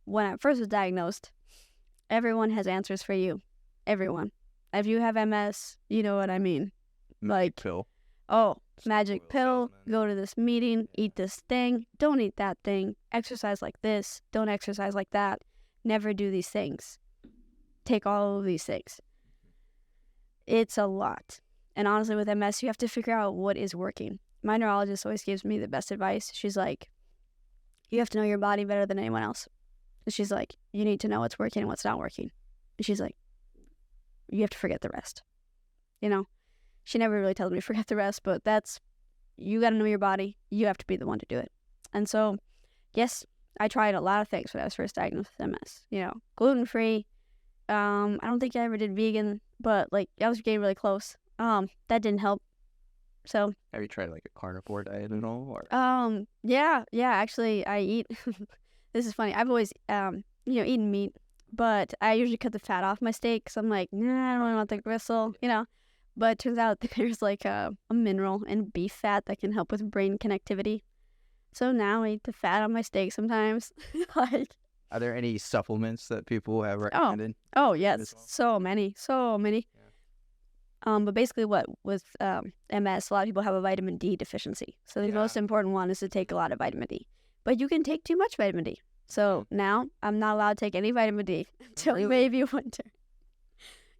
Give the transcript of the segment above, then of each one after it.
when I first was diagnosed, everyone has answers for you. Everyone. If you have MS, you know what I mean. Magic pill. Oh, Just magic boil pill, salmon. go to this meeting, eat this thing, don't eat that thing, exercise like this, don't exercise like that, never do these things. Take all of these things. It's a lot. And honestly, with MS, you have to figure out what is working. My neurologist always gives me the best advice. She's like, you have to know your body better than anyone else. And she's like, you need to know what's working and what's not working. And she's like, you have to forget the rest. You know? She never really tells me to forget the rest, but you got to know your body. You have to be the one to do it. And so, yes, I tried a lot of things when I was first diagnosed with MS. You know, gluten-free. I don't think I ever did vegan, but like I was getting really close. That didn't help. So Have you tried like a carnivore diet at all? Or? yeah. Actually, I eat. This is funny. I've always eaten meat, but I usually cut the fat off my steak because I'm like, nah, I don't really want the gristle, you know. But it turns out there's like a mineral in beef fat that can help with brain connectivity. So now I eat the fat on my steak sometimes. Like, Are there any supplements that people have recommended? oh yes, as well? so many. Yeah. But basically, what with MS, a lot of people have a vitamin D deficiency. So the Yeah. most important one is to take a lot of vitamin D. But you can take too much vitamin D. So now I'm not allowed to take any vitamin D until Really? maybe winter.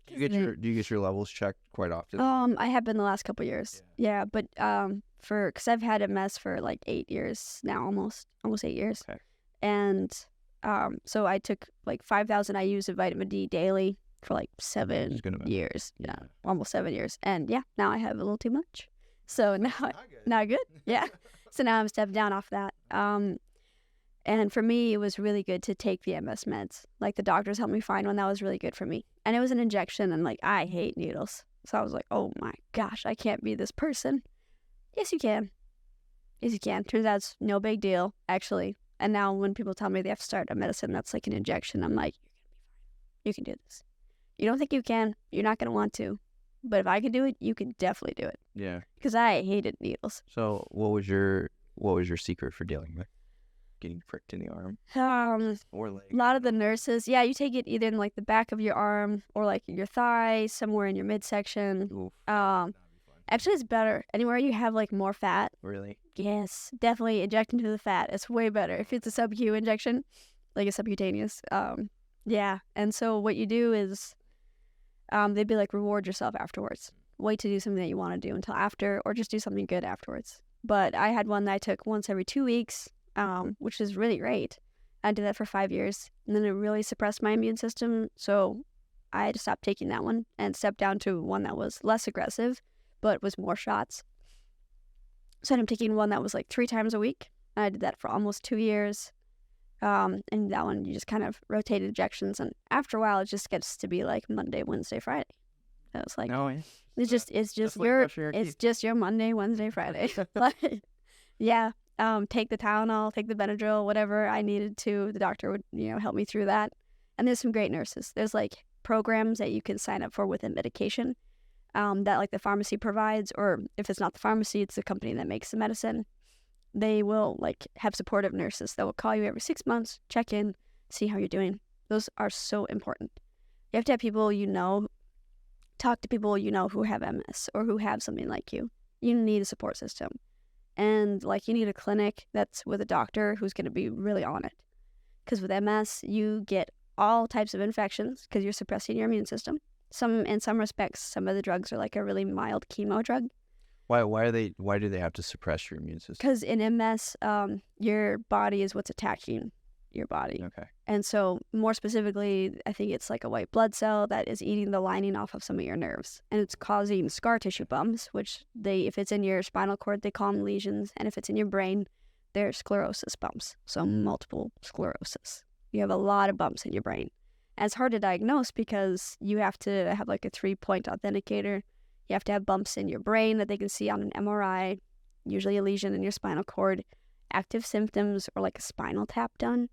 Do you get your levels checked quite often? I have been the last couple years. Yeah, but because I've had MS for like 8 years now, almost 8 years. Okay. And so I took like 5,000 IUs of vitamin D daily for like 7 Just gonna- years. Yeah. Almost 7 years. And yeah, now I have a little too much. So now Not good. not good. Yeah. So now I'm stepped down off that. And for me, it was really good to take the MS meds. Like the doctors helped me find one that was really good for me. And it was an injection, and like I hate needles. So I was like, oh my gosh, I can't be this person. Yes, you can. Yes, you can. Turns out it's no big deal, actually. And now when people tell me they have to start a medicine that's like an injection, I'm like, you're going to be fine. You can do this. You don't think you can, you're not going to want to. But if I can do it, you can definitely do it. Yeah. Because I hated needles. So what was your secret for dealing with getting pricked in the arm or leg? A lot of the nurses, yeah, you take it either in like the back of your arm or like your thigh, somewhere in your midsection. Oof, Um, that'd be fun. Actually, it's better anywhere you have like more fat. Really? Yes, definitely inject into the fat. It's way better if it's a sub-Q injection, like a subcutaneous. Yeah. And so what you do is, they'd be like, reward yourself afterwards. Wait to do something that you want to do until after, or just do something good afterwards. But I had one that I took once every 2 weeks, which is really great. I did that for 5 years, and then it really suppressed my immune system. So I had to stop taking that one and step down to one that was less aggressive, but was more shots. So I'm taking one that was like 3 times a week. And I did that for almost 2 years. And that one, you just kind of rotate injections. And after a while, it just gets to be like Monday, Wednesday, Friday. So it's like, No, yeah. it's just like brushing your it's teeth. just your Monday, Wednesday, Friday. Like, yeah. Take the Tylenol, take the Benadryl, whatever I needed to. The doctor would, help me through that. And there's some great nurses. There's like programs that you can sign up for with a medication, that like the pharmacy provides, or if it's not the pharmacy, it's the company that makes the medicine. They will like have supportive nurses that will call you every 6 months, check in, see how you're doing. Those are so important. You have to have people talk to people who have MS or who have something like you. You need a support system. And like you need a clinic that's with a doctor who's going to be really on it. Because with MS, you get all types of infections because you're suppressing your immune system. In some respects, some of the drugs are like a really mild chemo drug. Why do they have to suppress your immune system? Because in MS, your body is what's attacking your body. Okay. And so more specifically, I think it's like a white blood cell that is eating the lining off of some of your nerves. And it's causing scar tissue bumps, which if it's in your spinal cord, they call them lesions. And if it's in your brain, they're sclerosis bumps. So multiple sclerosis. You have a lot of bumps in your brain. And it's hard to diagnose because you have to have like a 3-point authenticator. You have to have bumps in your brain that they can see on an MRI, usually a lesion in your spinal cord, active symptoms, or like a spinal tap done.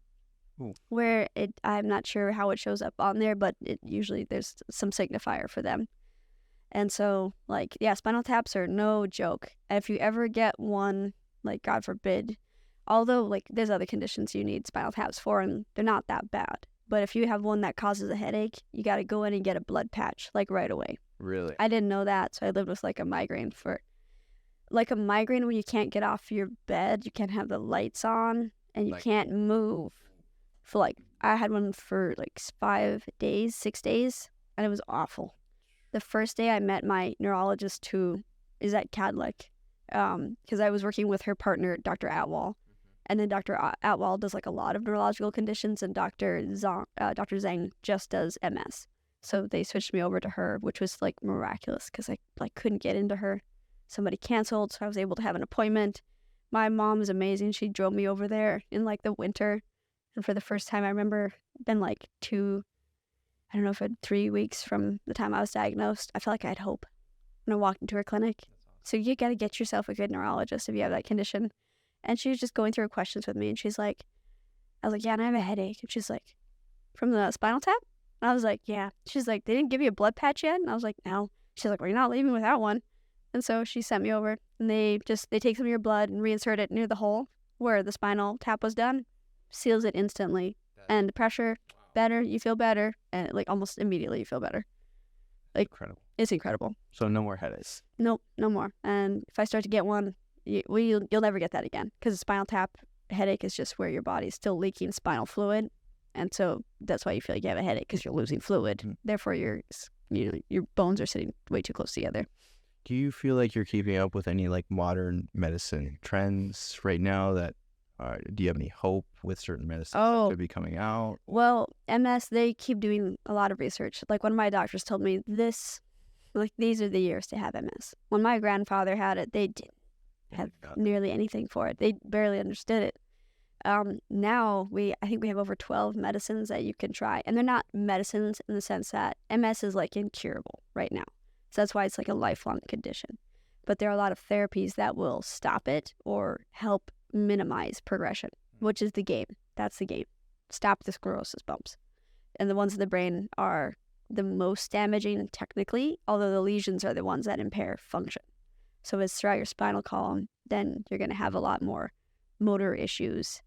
Ooh. Where I'm not sure how it shows up on there, but usually there's some signifier for them. And so, like, yeah, spinal taps are no joke. If you ever get one, like, God forbid, although like there's other conditions you need spinal taps for, and they're not that bad. But if you have one that causes a headache, you got to go in and get a blood patch like right away. Really? I didn't know that, so I lived with like a migraine when you can't get off your bed, you can't have the lights on, and you can't move. For like, I had one for like 6 days, and it was awful. The first day I met my neurologist, who is at Cadlick, because I was working with her partner, Dr. Atwall, and then Dr. Atwall does like a lot of neurological conditions, and Dr. Zhang just does MS. So they switched me over to her, which was like miraculous because I like couldn't get into her. Somebody canceled, so I was able to have an appointment. My mom is amazing. She drove me over there in like the winter. And for the first time, I remember been like 3 weeks from the time I was diagnosed. I felt like I had hope when I walked into her clinic. So you got to get yourself a good neurologist if you have that condition. And she was just going through her questions with me. And she's like, I was like, yeah, and I have a headache. And she's like, from the spinal tap? And I was like, yeah. She's like, they didn't give you a blood patch yet? And I was like, no. She's like, well, you're not leaving without one. And so she sent me over, and they take some of your blood and reinsert it near the hole where the spinal tap was done, seals it instantly, and the pressure better, you feel better, and like almost immediately you feel better. Like Incredible. It's incredible. So no more headaches. Nope, no more. And if I start to get one, you'll never get that again, because a spinal tap headache is just where your body's still leaking spinal fluid, and so that's why you feel like you have a headache, because you're losing fluid. Mm-hmm. Therefore, your bones are sitting way too close together. Do you feel like you're keeping up with any like modern medicine trends right now? That do you have any hope with certain medicines that could be coming out? Well, MS, they keep doing a lot of research. Like one of my doctors told me these are the years to have MS. When my grandfather had it, they didn't have nearly anything for it. They barely understood it. Now I think we have over 12 medicines that you can try, and they're not medicines in the sense that MS is like incurable right now. So that's why it's like a lifelong condition. But there are a lot of therapies that will stop it or help minimize progression, which is the game. That's the game. Stop the sclerosis bumps. And the ones in the brain are the most damaging technically, although the lesions are the ones that impair function. So if it's throughout your spinal column, then you're going to have a lot more motor issues.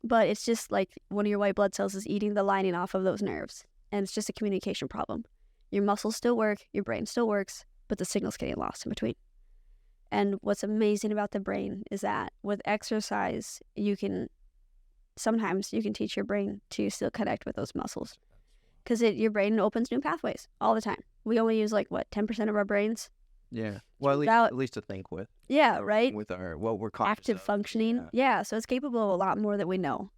But it's just like one of your white blood cells is eating the lining off of those nerves. And it's just a communication problem. Your muscles still work, your brain still works, but the signal's getting lost in between. And what's amazing about the brain is that with exercise, sometimes you can teach your brain to still connect with those muscles. Because your brain opens new pathways all the time. We only use 10% of our brains? Yeah. Well, at least to think with. Yeah, right? With what we're conscious active of. functioning. Yeah, so it's capable of a lot more that we know.